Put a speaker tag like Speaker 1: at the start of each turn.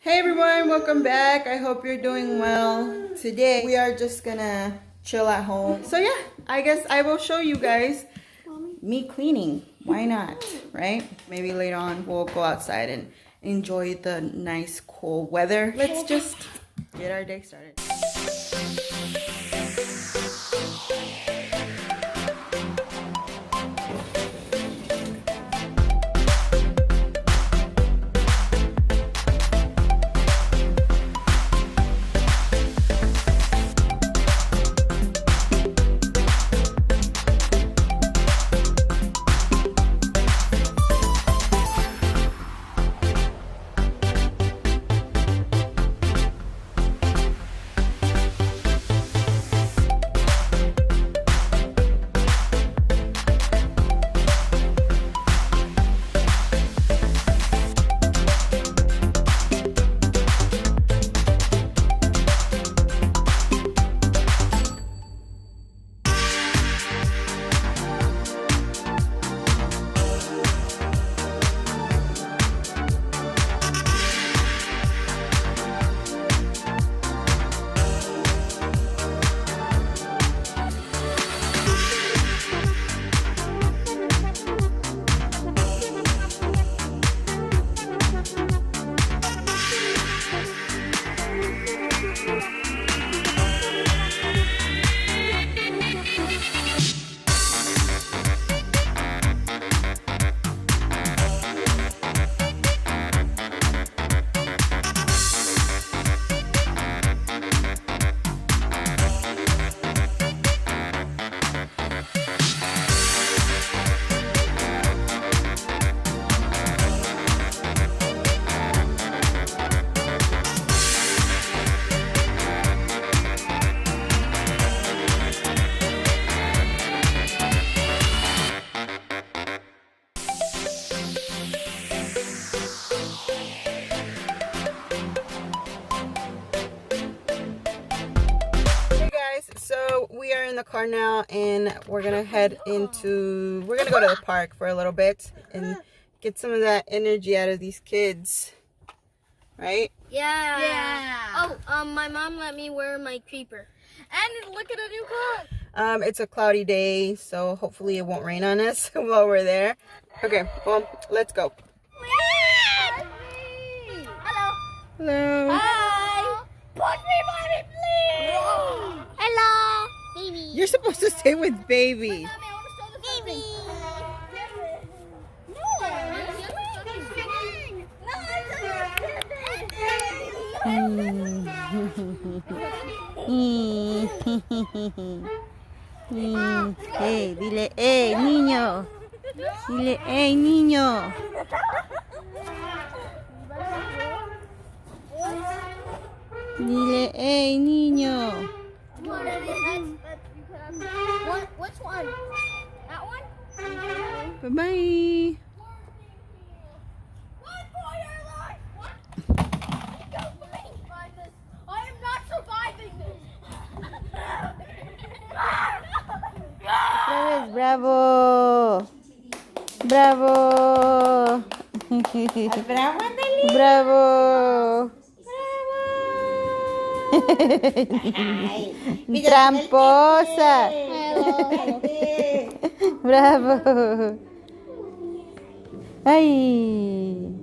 Speaker 1: Hey everyone, welcome back. I hope you're doing well. Today we are just gonna chill at home. So yeah, I guess I will show you guys me cleaning. Why not, right? Maybe later on we'll go outside and enjoy the nice cool weather. Let's just get our day started. So we are in the car now and we're gonna go to the park for a little bit and get some of that energy out of these kids, right?
Speaker 2: Yeah. Oh, my mom let me wear my creeper. And look at a new car.
Speaker 1: It's a cloudy day, so hopefully it won't rain on us while we're there. Okay, well, let's go.
Speaker 2: Hello.
Speaker 1: Hello.
Speaker 2: Hi. Put me, mommy, please. Hello. Baby.
Speaker 1: You're supposed to stay with baby.
Speaker 2: Mommy, I want to show the baby.
Speaker 1: Hey, dile, hey, niño. Dile, hey, niño. Dile, hey, niño.
Speaker 2: Which one? That one?
Speaker 1: Bye-bye.
Speaker 2: One for your life. What? Don't survive this. I am not surviving this.
Speaker 1: Bravo. Bravo. Bravo. Tramposa. Bravo. Ay.